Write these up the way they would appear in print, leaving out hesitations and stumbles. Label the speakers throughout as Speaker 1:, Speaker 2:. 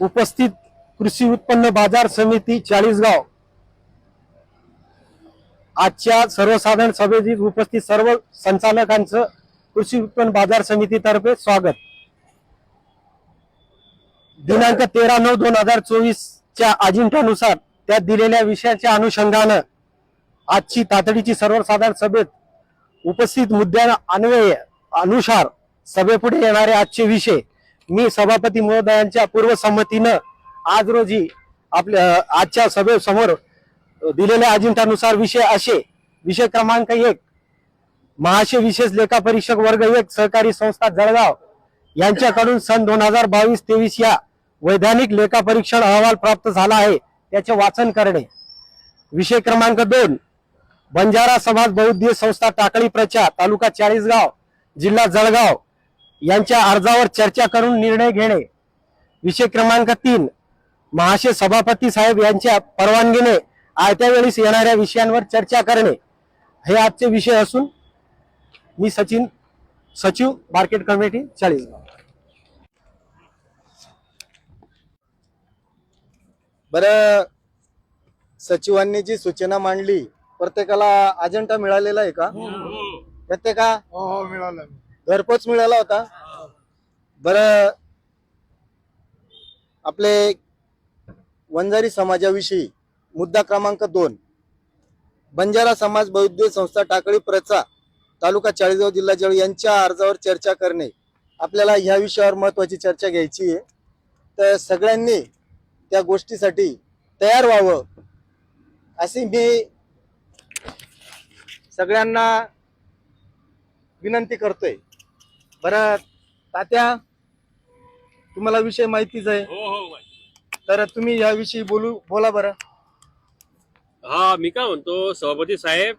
Speaker 1: उपस्थित कृषी उत्पन्न बाजार समिती चाळीसगाव आजच्या सर्वसाधारण सभेत उपस्थित सर्व संचालकांचं कृषी उत्पन्न बाजार समितीतर्फे स्वागत। दिनांक 13/9/2024 च्या अजेंड्यानुसार त्यात दिलेल्या विषयाच्या अनुषंगाने आजची तातडीची सर्वसाधारण सभेत उपस्थित मुद्द्यांना अन्वये अनुसार सभेपुढे येणारे आजचे विषय मी सभापती महोदयांच्या पूर्वसंमतीने आज रोजी आपल्या आजच्या सभेसमोर दिलेल्या अजेंड्यानुसार विषय असे। विषय क्रमांक 1 महाशय विशेष लेखापरीक्षक वर्ग 1 सहकारी संस्था जळगाव यांच्याकडून सन 2022-23 या वैधानिक लेखापरीक्षण अहवाल प्राप्त झाला आहे त्याचे वाचन करणे। विषय क्रमांक 2 बंजारा समाज बौद्धिक संस्था टाकळी प्रचार तालुका चाळीसगाव जिल्हा जळगाव यांच्या अर्जावर चर्चा करून निर्णय घेणे। विषय क्रमांक 3 महाशय सभापती साहेब यांच्या परवानगीने आयत्या वेळेस येणाऱ्या विषयांवर चर्चा करणे। हे आजचे विषय असून मी सचिन सचिव मार्केट कमिटी चाळीसगाव।
Speaker 2: बरं, सचिवांनी जी सूचना मांडली प्रत्येकाला अजेंडा मिळालेला आहे का? प्रत्येका
Speaker 3: हो मिळालं।
Speaker 2: घरपोच मिळाला होता। बरं, आपले वंजारी समाजाविषयी मुद्दा क्रमांक 2 बंजारा समाज बौद्धिक संस्था टाकळी प्रचा तालुका चाळीसगाव जिल्हा जळगाव यांच्या अर्जावर चर्चा करणे। आपल्याला ह्या विषयावर महत्त्वाची चर्चा घ्यायची आहे, तर सगळ्यांनी त्या गोष्टीसाठी तयार व्हावं अशी मी सगळ्यांना विनंती करतोय। बरं तात्या, तुम्हाला विषय माहितीच आहे, तर तुम्ही याविषयी बोला बरं।
Speaker 4: हा, मी काय म्हणतो सभापती साहेब,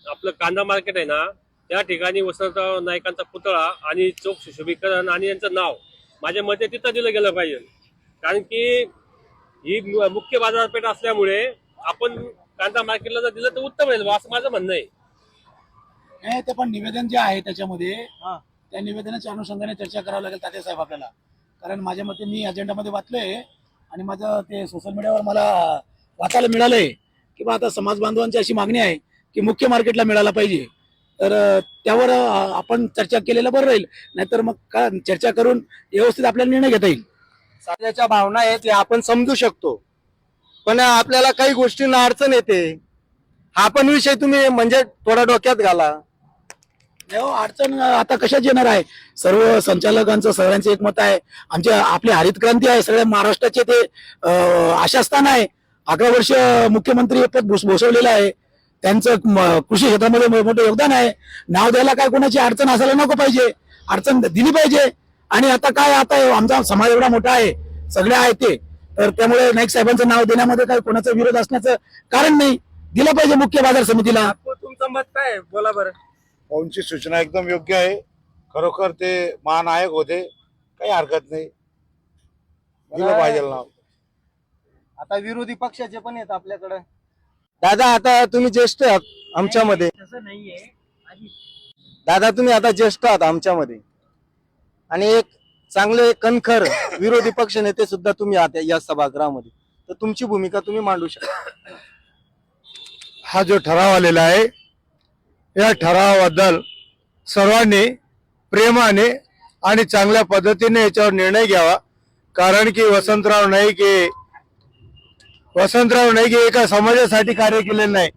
Speaker 4: आपलं कांदा मार्केट आहे ना त्या ठिकाणी वसंतराव नाईकांचा पुतळा आणि चौक सुशोभीकरण आणि यांचं नाव माझ्या मते तिथं दिलं गेलं पाहिजे, कारण की ही मुख्य बाजारपेठ असल्यामुळे आपण कांदा मार्केटला जर दिलं तर उत्तम होईल असं माझं म्हणणं आहे।
Speaker 3: ते पण निवेदन जे आहे त्याच्यामध्ये त्या निवेदनाच्या अनुषंगाने चर्चा करावं लागेल तात्या साहेब आपल्याला, कारण माझ्या मते मी अजेंडामध्ये वाचलंय आणि माझं ते सोशल मीडियावर मला वाचायला मिळालंय की बा आता समाज बांधवांची अशी मागणी आहे की मुख्य मार्केटला मिळाला पाहिजे, तर त्यावर आपण चर्चा केलेलं बरं राहील, नाहीतर मग का चर्चा करून व्यवस्थित आपल्याला निर्णय घेता येईल।
Speaker 2: समाजाच्या भावना आहेत हे आपण समजू शकतो, पण आपल्याला काही गोष्टींना अडचण येते। हा पण विषय तुम्ही म्हणजे थोडा डोक्यात घाला।
Speaker 3: अडचण आता कशात येणार आहे? सर्व संचालकांचं सगळ्यांचं एक मत आहे, आपली हरित क्रांती आहे, सगळ्या महाराष्ट्राचे ते आशास्थान आहे, 11 वर्ष मुख्यमंत्री पद भूषवलेलं आहे, त्यांचं कृषी क्षेत्रामध्ये मोठं योगदान आहे। नाव द्यायला काय कोणाची अडचण असायला नको पाहिजे, अडचण दिली पाहिजे। आणि आता काय, आता आमचा समाज एवढा मोठा आहे, सगळे आहे ते, तर त्यामुळे नाईक साहेबांचं नाव देण्यामध्ये काही कोणाचा विरोध असण्याचं कारण नाही, दिलं पाहिजे मुख्य बाजार समितीला।
Speaker 2: तुमचं मत काय, बोला बरं।
Speaker 5: भाऊंची सूचना एकदम योग्य आहे, खरोखर ते महानायक होते, काही हरकत नाही, दिलं पाहिजे नाव।
Speaker 2: आता विरोधी पक्षाचे पण आहेत आपल्याकडे। दादा, आता तुम्ही ज्येष्ठ आहात आमच्यामध्ये, दादा तुम्ही आता ज्येष्ठ आहात आमच्यामध्ये, आणि एक चांगले कणखर विरोधी पक्ष नेते सुद्धा तुम्ही आहात या सभागृहामध्ये, तर तुमची भूमिका तुम्ही मांडू शकता।
Speaker 5: हा जो ठराव आलेला आहे या ठरावाबद्दल सर्वांनी प्रेमाने आणि चांगल्या पद्धतीने याच्यावर निर्णय घ्यावा, कारण की वसंतराव नाईक हे एका समाजासाठी कार्य केलेलं नाही।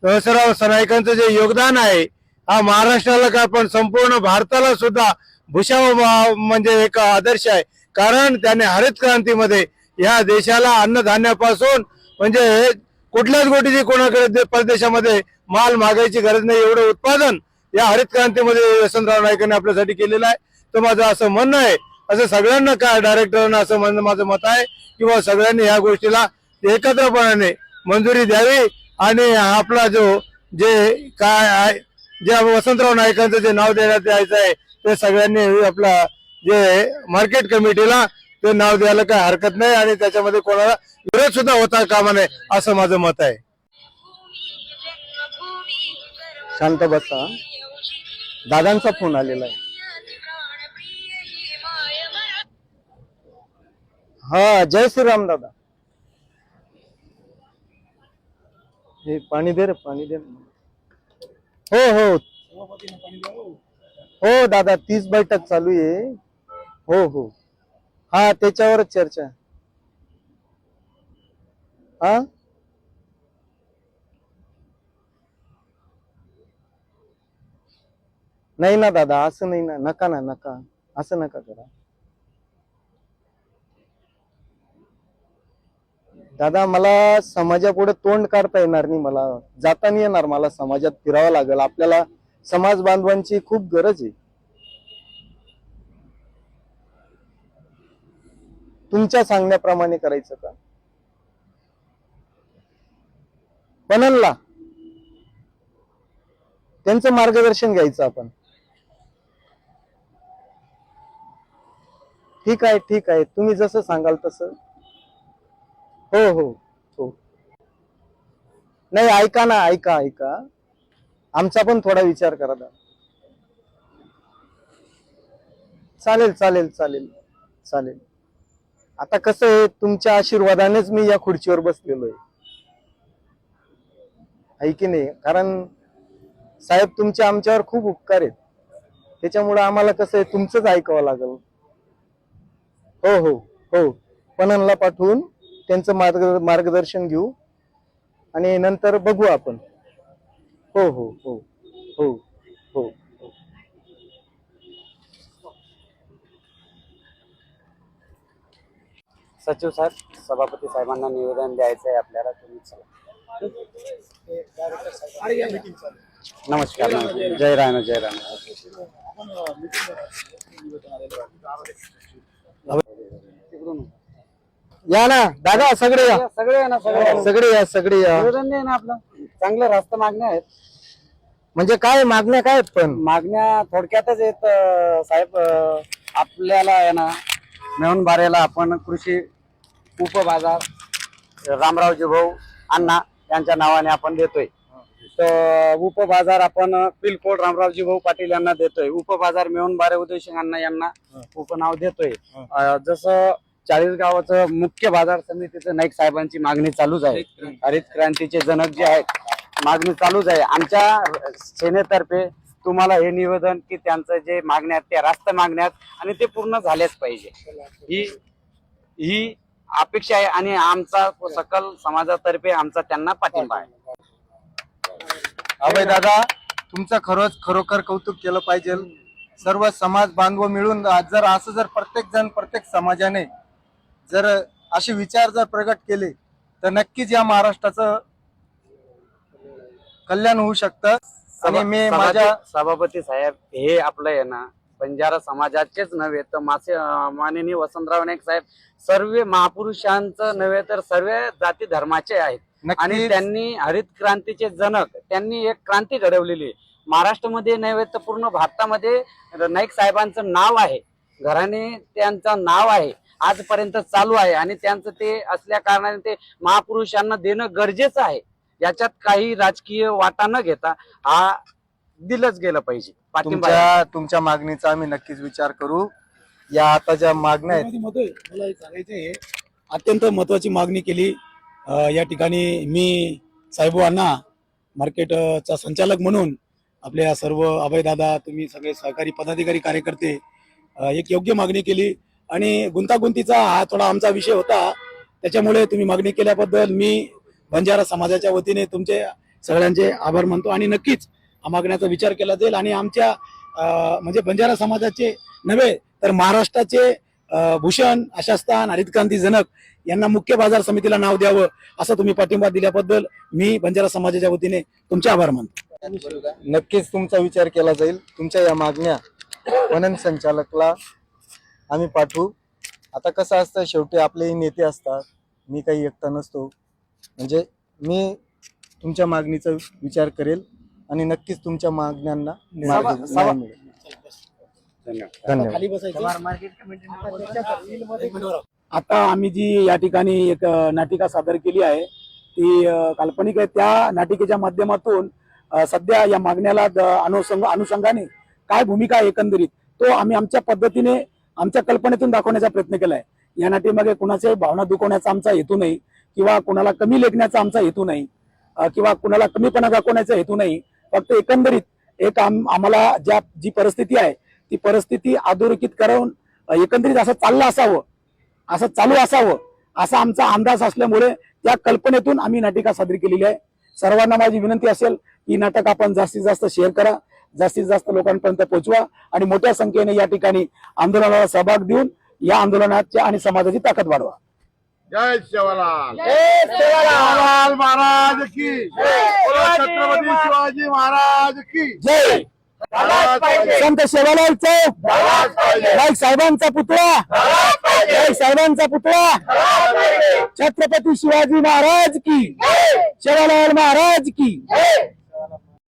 Speaker 5: वसंतराव नाईकांचं जे योगदान आहे हा महाराष्ट्राला काय पण संपूर्ण भारताला सुद्धा भूषाव म्हणजे एक आदर्श आहे, कारण त्याने हरित क्रांतीमध्ये या देशाला अन्नधान्यापासून म्हणजे कुठल्याच गोष्टीची कोणाकडे परदेशामध्ये माल मागायची गरज नाही, एवढं उत्पादन या हरित क्रांतीमध्ये वसंतराव नाईकांनी आपल्यासाठी केलेलं आहे। तर माझं असं म्हणणं आहे, असं सगळ्यांना काय डायरेक्टरांना असं म्हणणं माझं मत आहे किंवा सगळ्यांनी या गोष्टीला एकत्रपणाने मंजुरी द्यावी आणि आपला जे काय आहे जे वसंतराव नाईकांचं जे नाव देण्यात यायचं आहे ते सगळ्यांनी आपला जे मार्केट कमिटीला ते नाव द्यायला काय हरकत नाही आणि त्याच्यामध्ये कोणाला विरोध सुद्धा होता कामा नये असं माझं मत आहे।
Speaker 2: शांत बसा, दादांचा फोन आलेला आहे। हा, जय श्रीराम दादा. हे पाणी दे रे, पाणी दे. हो हो हो दादा, तीच बैठक चालू आहे. हो हो, हा त्याच्यावरच चर्चा. हा, नाही ना दादा, असं नाही ना, नका ना, नका असं नका करा दादा. मला समाजापुढे तोंड काढता येणार नाही, मला जाता नाही येणार, मला समाजात फिरावं लागेल. आपल्याला समाज बांधवांची खूप गरज आहे. तुमच्या सांगण्याप्रमाणे करायचं का? पणनला त्यांचं मार्गदर्शन घ्यायचं आपण. ठीक आहे, ठीक आहे, तुम्ही जसं सांगाल तसं. हो हो हो, नाही ऐका ना, ऐका ऐका, आमचा पण थोडा विचार करा दादा. चालेल चालेल चालेल चालेल. आता कसं आहे, तुमच्या आशीर्वादानेच मी या खुर्चीवर बसलेलो आहे की नाही? कारण साहेब, तुमचे आमच्यावर खूप उपकार आहेत, त्याच्यामुळे आम्हाला कसं आहे, तुमचंच ऐकावं लागेल. हो हो हो, पणनला पाठवून त्यांचं मार्गदर्शन घेऊ आणि नंतर बघू आपण. हो हो हो हो हो.
Speaker 6: सचिव साहेब, सभापती साहेबांना निवेदन द्यायचं आहे आपल्याला. तुम्ही चला. नमस्कार, जय राम, जय राम.
Speaker 2: या ना दादा, सगळे या,
Speaker 6: सगळे आहे ना, सगळे
Speaker 2: सगळे या, सगळे या.
Speaker 6: निवेदन द्या ना आपलं. चांगलं रास्त मागण्या आहेत.
Speaker 2: म्हणजे काय मागण्या काय आहेत? पण
Speaker 6: मागण्या थोडक्यातच आहेत साहेब. आपल्याला आहे ना, मेहुणबारेला आपण कृषी उपबाजार रामरावजी भाऊ अण्णा यांच्या नावाने आपण देतोय. तर उपबाजार आपण पिलकोड रामरावजी भाऊ पाटील यांना देतोय. उपबाजार मेहुणबारे उदयसिंग अण्णा यांना उपनाव देतोय. जसं 40 गावाचं मुख्य बाजार समितीचं नाईक साहेबांची मागणी चालूच आहे. हरित क्रांतीचे जनक जे आहेत, मागणी चालूच आहे. आमच्या सेनेतर्फे तुम्हाला हे निवेदन की त्यांचं जे मागण्यात त्या रास्त मागण्यात आणि ते पूर्ण झालेच पाहिजे, ही अपेक्षा आहे आणि आमचा सकल समाजातर्फे आमचा त्यांना पाठिंबा आहे.
Speaker 2: अभय दादा, तुमचं खरोखर कौतुक केलं पाहिजे. सर्व समाज बांधव मिळून जर असं जर प्रत्येक जण, प्रत्येक समाजाने जर असे विचार जर प्रगट केले तर नक्कीच या महाराष्ट्राचं कल्याण होऊ शकतं. आणि मी माझ्या
Speaker 6: सभापती साहेब, हे आपलं आहे ना, बंजारा समाजाचेच नव्हे तर माननीय वसंतराव नाईक साहेब सर्व महापुरुषांचं नव्हे तर सर्व जाती धर्माचे आहेत. आणि त्यांनी हरित क्रांतीचे जनक, त्यांनी एक क्रांती घडवलेली महाराष्ट्रामध्ये नव्हे तर पूर्ण भारतामध्ये. नाईक साहेबांचं नाव आहे, घराणे त्यांचं नाव आहे, आजपर्यंत चालू आहे. आणि त्यांचं ते असल्या कारणाने ते महापुरुषांना देणं गरजेचं आहे. याच्यात काही राजकीय वाटा न घेता हा दिलंच गेलं पाहिजे.
Speaker 2: तुमच्या मागणीचा आम्ही नक्कीच विचार करू. या आता ज्या मागण्या आहेत,
Speaker 3: मला एक सांगायचं आहे, अत्यंत महत्वाची मागणी केली. या ठिकाणी मी साहेबांना मार्केटचा संचालक म्हणून आपल्या सर्व अभयदादा, तुम्ही सगळे सहकारी पदाधिकारी कार्यकर्ते एक योग्य मागणी केली. आणि गुंतागुंतीचा हा थोडा आमचा विषय होता, त्याच्यामुळे तुम्ही मागणी केल्याबद्दल मी बंजारा समाजाच्या वतीने तुमचे सगळ्यांचे आभार मानतो. आणि नक्कीच हा मागण्याचा विचार केला जाईल. आणि आमच्या म्हणजे बंजारा समाजाचे नव्हे तर महाराष्ट्राचे भूषण, आशास्थान, हरित क्रांती जनक यांना मुख्य बाजार समितीला नाव द्यावं असं तुम्ही पाठिंबा दिल्याबद्दल मी बंजारा समाजाच्या वतीने तुमचे आभार मानतो.
Speaker 2: नक्कीच तुमचा विचार केला जाईल. तुमच्या या मागण्या पणन संचालकला आम्ही पाठवू. आता कसं असतं, शेवटी आपले नेते असतात, मी काही एकटा नसतो. म्हणजे मी तुमच्या मागणीचा विचार करेल आणि नक्कीच तुमच्या मागण्यांना न्याय मिळेल. धन्यवाद.
Speaker 3: आता आम्ही जी या ठिकाणी एक नाटिका सादर केली आहे ती काल्पनिक आहे. त्या नाटिकेच्या माध्यमातून सध्या या मागण्याला अनुषंगाने काय भूमिका आहे एकंदरीत तो आम्ही आमच्या पद्धतीने आमच्या कल्पनेतून दाखवण्याचा प्रयत्न केला आहे. या नाट्यामागे कुणाच्याही भावना दुखवण्याचा आमचा हेतू नाही, किंवा कुणाला कमी लेखण्याचा आमचा हेतू नाही, किंवा कुणाला कमीपणा दाखवण्याचा हेतू नाही. फक्त एकंदरीत एक आम्हाला जी परिस्थिती आहे ती परिस्थिती अधोरेखित करून एकंदरीत असं चाललं असावं, असं चालू असावं असा आमचा अंदाज असल्यामुळे त्या कल्पनेतून आम्ही नाटिका सादर केलेली आहे. सर्वांना माझी विनंती असेल की नाटक आपण जास्तीत जास्त शेअर करा, जास्तीत जास्त लोकांपर्यंत पोहोचवा आणि मोठ्या संख्येने या ठिकाणी आंदोलनाला सहभाग देऊन या आंदोलनाच्या आणि समाजाची ताकद वाढवा.
Speaker 5: जय शिवलाल. शिवलाल महाराज की बोलो छत्रपती शिवाजी महाराज की
Speaker 3: जय. संत सेवालाल चौक, नाईक साहेबांचा पुतळा, नाईक साहेबांचा पुतळा, छत्रपती शिवाजी महाराज की, सेवालाल महाराज की.